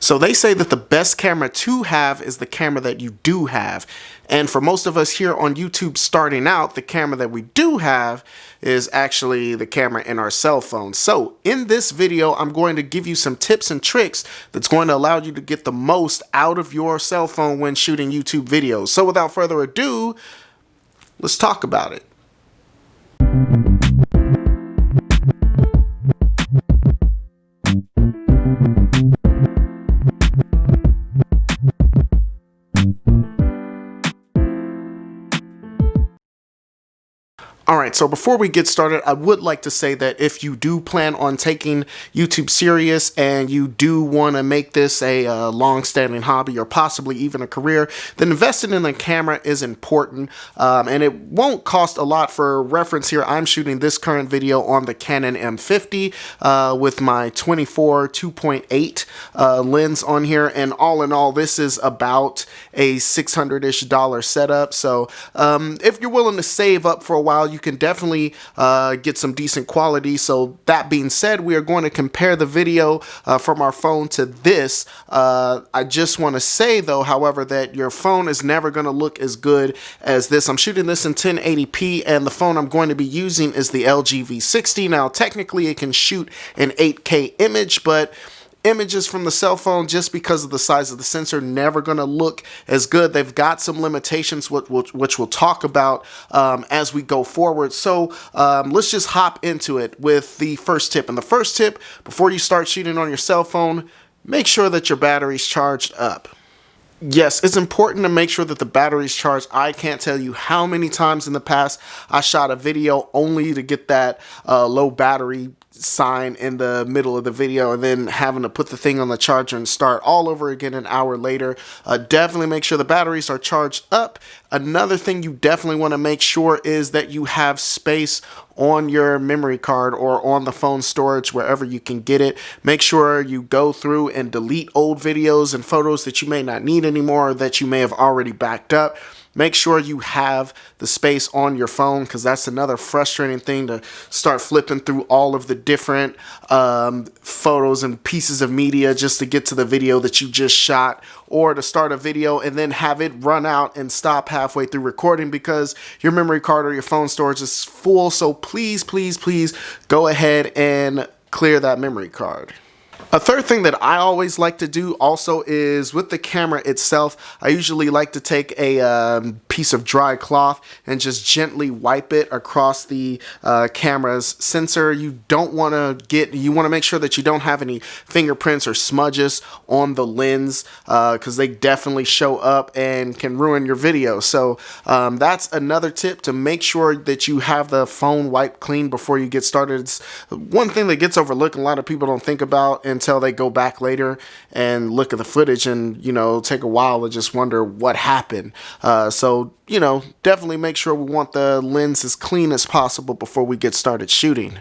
So they say that the best camera to have is the camera that you do have. And for most of us here on YouTube starting out, the camera that we do have is actually the camera in our cell phone. So in this video, I'm going to give you some tips and tricks that's going to allow you to get the most out of your cell phone when shooting YouTube videos. So without further ado, let's talk about it. Alright, so before we get started, I would like to say that if you do plan on taking YouTube serious and you do want to make this a long-standing hobby or possibly even a career, then investing in a camera is important, and it won't cost a lot. For reference here, I'm shooting this current video on the Canon M50 with my 24 2.8 lens on here, and all in all, this is about a $600-ish setup. So if you're willing to save up for a while, you can definitely get some decent quality. So that being said, we are going to compare the video from our phone to this. I just want to say though, however, that your phone is never going to look as good as this. I'm shooting this in 1080p, and the phone I'm going to be using is the LG V60. Now technically it can shoot an 8K image, but images from the cell phone, just because of the size of the sensor, never going to look as good. They've got some limitations, which we'll talk about as we go forward. So let's just hop into it with the first tip. And the first tip, before you start shooting on your cell phone, make sure that your battery's charged up. Yes, it's important to make sure that the battery's charged. I can't tell you how many times in the past I shot a video only to get that low battery sign in the middle of the video and then having to put the thing on the charger and start all over again an hour later. Definitely make sure the batteries are charged up. Another thing you definitely want to make sure is that you have space on your memory card or on the phone storage, wherever you can get it. Make sure you go through and delete old videos and photos that you may not need anymore or that you may have already backed up. Make sure you have the space on your phone, because that's another frustrating thing, to start flipping through all of the different photos and pieces of media just to get to the video that you just shot, or to start a video and then have it run out and stop halfway through recording because your memory card or your phone storage is full. So please, please, please go ahead and clear that memory card. A third thing that I always like to do also is with the camera itself, I usually like to take a piece of dry cloth and just gently wipe it across the camera's sensor. You want to make sure that you don't have any fingerprints or smudges on the lens, because they definitely show up and can ruin your video. So that's another tip, to make sure that you have the phone wiped clean before you get started. It's one thing that gets overlooked and a lot of people don't think about until they go back later and look at the footage and, take a while to just wonder what happened. So, definitely make sure we want the lens as clean as possible before we get started shooting.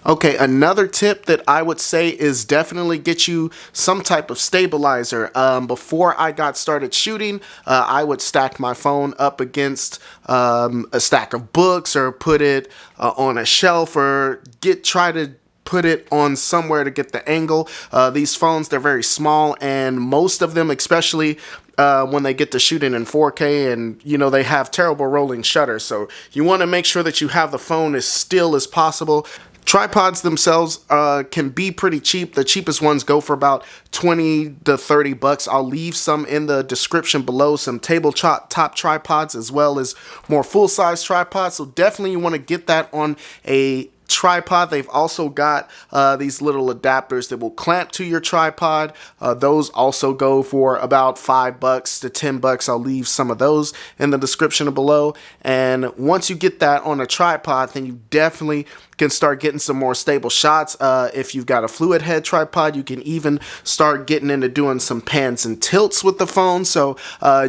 Okay, another tip that I would say is definitely get you some type of stabilizer. Before I got started shooting, I would stack my phone up against a stack of books, or put it on a shelf, or try to put it on somewhere to get the angle. These phones, they're very small, and most of them, especially when they get to shooting in 4K, and they have terrible rolling shutters. So you want to make sure that you have the phone as still as possible. Tripods themselves can be pretty cheap. The cheapest ones go for about 20 to 30 bucks. I'll leave some in the description below, some tabletop tripods as well as more full-size tripods. So definitely you want to get that on a tripod. They've also got these little adapters that will clamp to your tripod. Those also go for about $5 to $10. I'll leave some of those in the description below. And once you get that on a tripod, then you definitely can start getting some more stable shots. If you've got a fluid head tripod, you can even start getting into doing some pans and tilts with the phone. So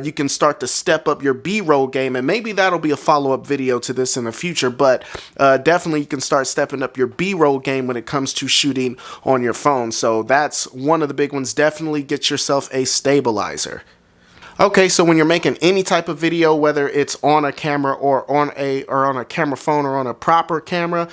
you can start to step up your B-roll game, and maybe that'll be a follow-up video to this in the future. But definitely you can start stepping up your B-roll game when it comes to shooting on your phone. So that's one of the big ones. Definitely get yourself a stabilizer. Okay, so when you're making any type of video, whether it's on a camera or on a camera phone or on a proper camera,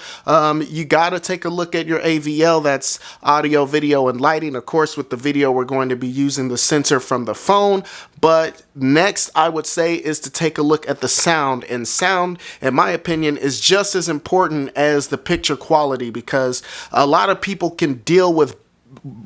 you got to take a look at your AVL. That's audio, video, and lighting. Of course, with the video, we're going to be using the sensor from the phone. But next, I would say, is to take a look at the sound. And sound, in my opinion, is just as important as the picture quality, because a lot of people can deal with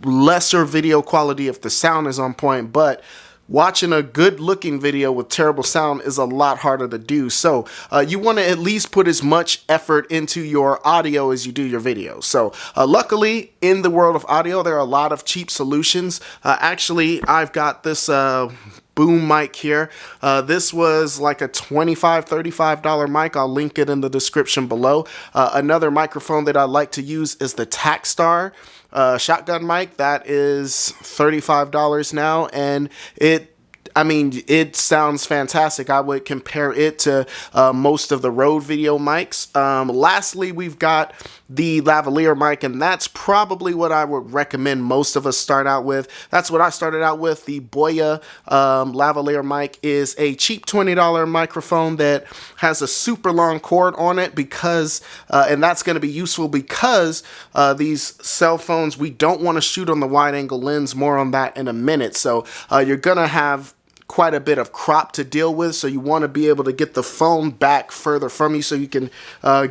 lesser video quality if the sound is on point, but watching a good looking video with terrible sound is a lot harder to do. So you want to at least put as much effort into your audio as you do your video. So luckily, in the world of audio, there are a lot of cheap solutions. Actually, I've got this boom mic here. This was like a $25, $35 mic. I'll link it in the description below. Another microphone that I like to use is the Takstar shotgun mic. That is $35 now, and it sounds fantastic. I would compare it to most of the Rode video mics. Lastly, we've got the lavalier mic, and that's probably what I would recommend most of us start out with. That's what I started out with. The Boya lavalier mic is a cheap $20 microphone that has a super long cord on it, because and that's going to be useful because these cell phones, we don't want to shoot on the wide angle lens. More on that in a minute. So you're going to have quite a bit of crop to deal with, so you want to be able to get the phone back further from you so you can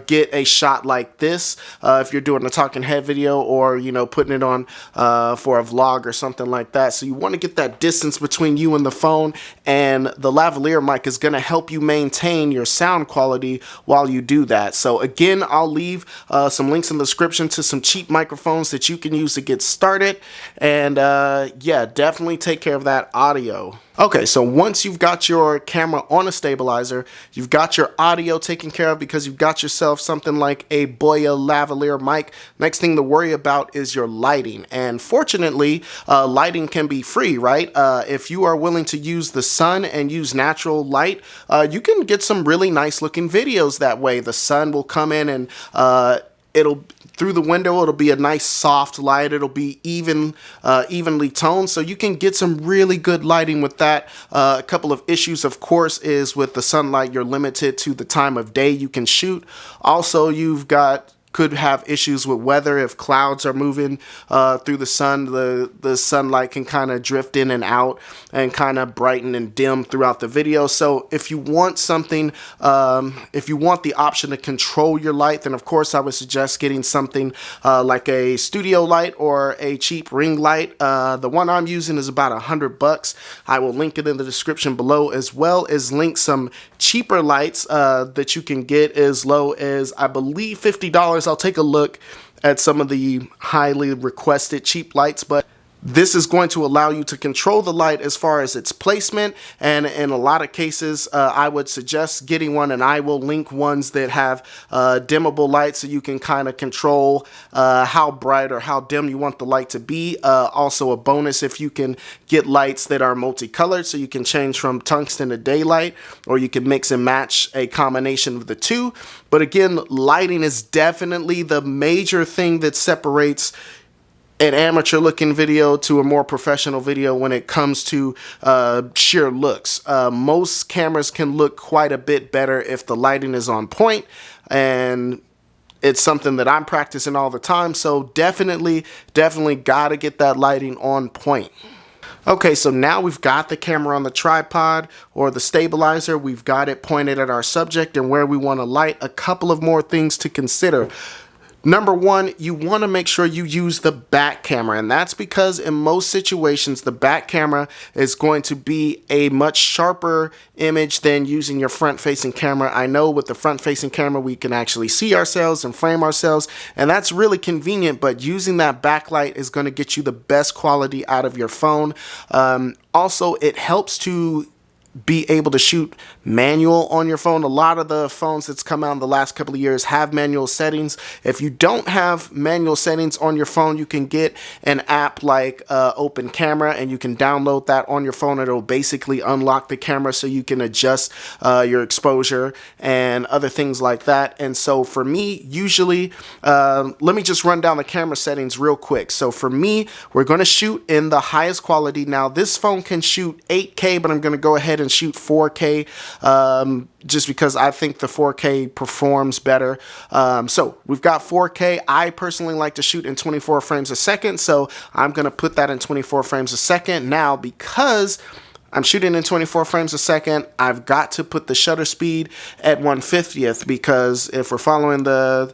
get a shot like this if you're doing a talking head video, or putting it on for a vlog or something like that. So you want to get that distance between you and the phone, and the lavalier mic is going to help you maintain your sound quality while you do that. So again, I'll leave some links in the description to some cheap microphones that you can use to get started, and yeah, definitely take care of that audio. Okay, so once you've got your camera on a stabilizer, you've got your audio taken care of because you've got yourself something like a Boya lavalier mic. Next thing to worry about is your lighting. And fortunately, lighting can be free, right? If you are willing to use the sun and use natural light, you can get some really nice looking videos that way. The sun will come in and through the window, it'll be a nice soft light. It'll be evenly toned, so you can get some really good lighting with that. A couple of issues, of course, is with the sunlight, you're limited to the time of day you can shoot. Also, could have issues with weather. If clouds are moving through the sun, the sunlight can kind of drift in and out and kind of brighten and dim throughout the video. So if you want something, if you want the option to control your light, then of course I would suggest getting something like a studio light or a cheap ring light. The one I'm using is about $100. I will link it in the description below, as well as link some cheaper lights that you can get as low as, I believe, $50. I'll take a look at some of the highly requested cheap lights, but this is going to allow you to control the light as far as its placement, and in a lot of cases I would suggest getting one, and I will link ones that have dimmable lights so you can kind of control how bright or how dim you want the light to be. Also a bonus if you can get lights that are multicolored, so you can change from tungsten to daylight, or you can mix and match a combination of the two. But again, lighting is definitely the major thing that separates an amateur looking video to a more professional video when it comes to sheer looks. Most cameras can look quite a bit better if the lighting is on point, and it's something that I'm practicing all the time. So definitely gotta get that lighting on point. Okay, so now we've got the camera on the tripod or the stabilizer. We've got it pointed at our subject and where we want to light. A couple of more things to consider. Number one, you want to make sure you use the back camera, and that's because in most situations the back camera is going to be a much sharper image than using your front-facing camera. I know with the front-facing camera we can actually see ourselves and frame ourselves, and that's really convenient, but using that backlight is going to get you the best quality out of your phone. Also, it helps to be able to shoot manual on your phone. A lot of the phones that's come out in the last couple of years have manual settings. If you don't have manual settings on your phone, you can get an app like Open Camera, and you can download that on your phone. It'll basically unlock the camera so you can adjust your exposure and other things like that. And so for me, usually, let me just run down the camera settings real quick. So for me, we're going to shoot in the highest quality. Now this phone can shoot 8K, but I'm going to go ahead and shoot 4K just because I think the 4K performs better. So we've got 4K. I personally like to shoot in 24 frames a second, so I'm going to put that in 24 frames a second. Now, because I'm shooting in 24 frames a second, I've got to put the shutter speed at 1/50th, because if we're following the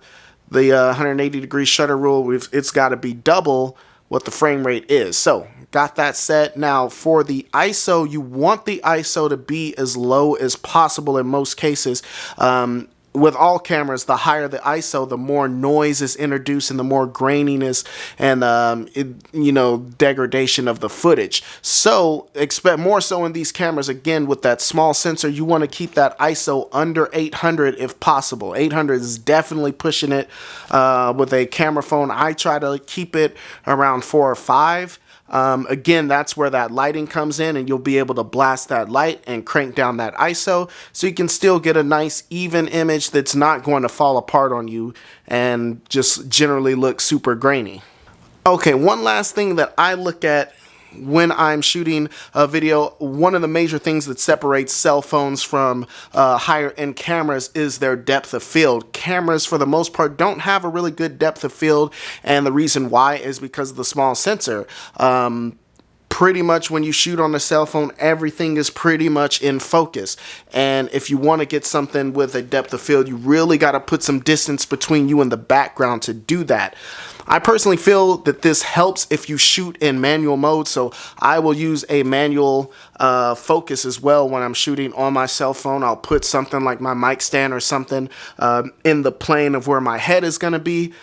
180 degree shutter rule, it's got to be double what the frame rate is. So got that set. Now for the ISO, you want the ISO to be as low as possible in most cases. With all cameras, the higher the ISO, the more noise is introduced and the more graininess and degradation of the footage. So expect more so in these cameras. Again, with that small sensor, you want to keep that ISO under 800 if possible. 800 is definitely pushing it. With a camera phone, I try to keep it around 4 or 5. Again, that's where that lighting comes in, and you'll be able to blast that light and crank down that ISO so you can still get a nice even image that's not going to fall apart on you and just generally look super grainy. Okay, one last thing that I look at when I'm shooting a video, one of the major things that separates cell phones from higher end cameras is their depth of field. Cameras, for the most part, don't have a really good depth of field, and the reason why is because of the small sensor. Pretty much when you shoot on a cell phone, everything is pretty much in focus. And if you want to get something with a depth of field, you really got to put some distance between you and the background to do that. I personally feel that this helps if you shoot in manual mode, so I will use a manual focus as well when I'm shooting on my cell phone. I'll put something like my mic stand or something in the plane of where my head is going to be,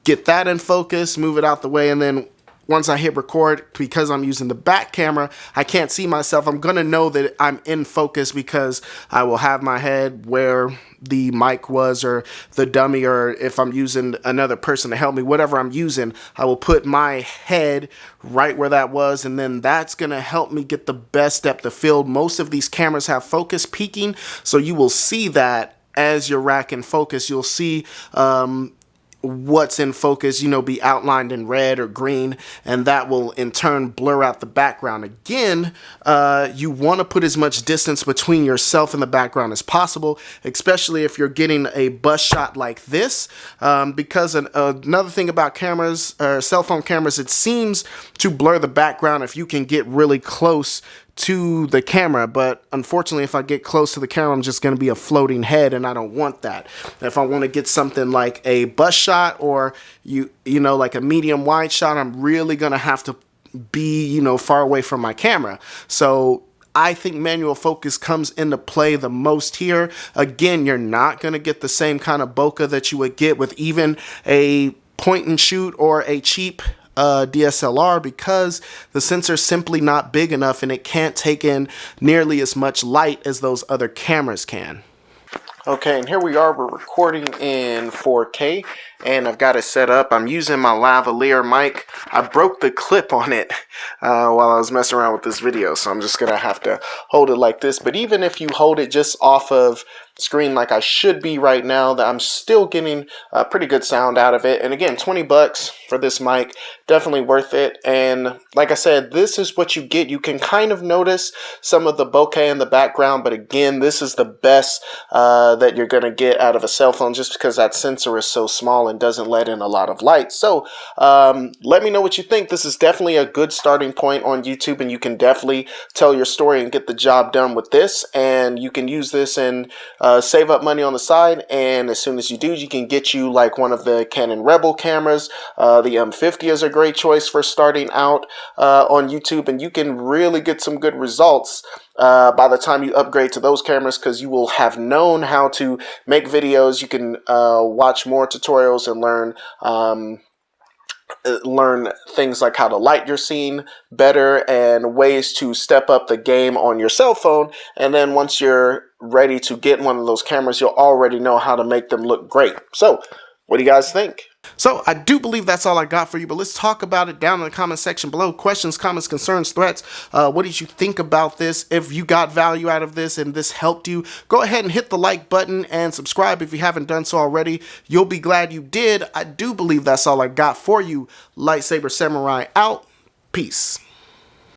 get that in focus, move it out the way, and then once I hit record, because I'm using the back camera, I can't see myself. I'm going to know that I'm in focus because I will have my head where the mic was, or the dummy, or if I'm using another person to help me, whatever I'm using, I will put my head right where that was, and then that's going to help me get the best depth of field. Most of these cameras have focus peaking, so you will see that as you're racking focus. You'll see what's in focus, be outlined in red or green, and that will in turn blur out the background. Again, you want to put as much distance between yourself and the background as possible, especially if you're getting a bust shot like this, because another thing about cameras, cell phone cameras, it seems to blur the background if you can get really close to the camera, but unfortunately if I get close to the camera, I'm just going to be a floating head, and I don't want that. If I want to get something like a bust shot, or like a medium wide shot, I'm really going to have to be far away from my camera. So I think manual focus comes into play the most here. Again, you're not going to get the same kind of bokeh that you would get with even a point and shoot or a cheap DSLR, because the sensor is simply not big enough and it can't take in nearly as much light as those other cameras can. Okay, and here we are, we're recording in 4K, and I've got it set up. I'm using my lavalier mic. I broke the clip on it while I was messing around with this video, so I'm just going to have to hold it like this. But even if you hold it just off of screen like I should be right now, that I'm still getting a pretty good sound out of it. And again, 20 bucks for this mic, definitely worth it. And like I said, this is what you get. You can kind of notice some of the bokeh in the background, but again, this is the best that you're going to get out of a cell phone, just because that sensor is so small and doesn't let in a lot of light. So let me know what you think. This is definitely a good starting point on YouTube, and you can definitely tell your story and get the job done with this. And you can use this and save up money on the side, and as soon as you do, you can get you like one of the Canon Rebel cameras. The M50 is a great choice for starting out on YouTube, and you can really get some good results by the time you upgrade to those cameras, because you will have known how to make videos. You can watch more tutorials and learn learn things like how to light your scene better and ways to step up the game on your cell phone. And then once you're ready to get one of those cameras, you'll already know how to make them look great. So what do you guys think? So I do believe that's all I got for you, but let's talk about it down in the comment section below. Questions, comments, concerns, threats. What did you think about this? If you got value out of this and this helped you, go ahead and hit the like button and subscribe if you haven't done so already. You'll be glad you did. I do believe that's all I got for you. Lightsaber Samurai out. Peace.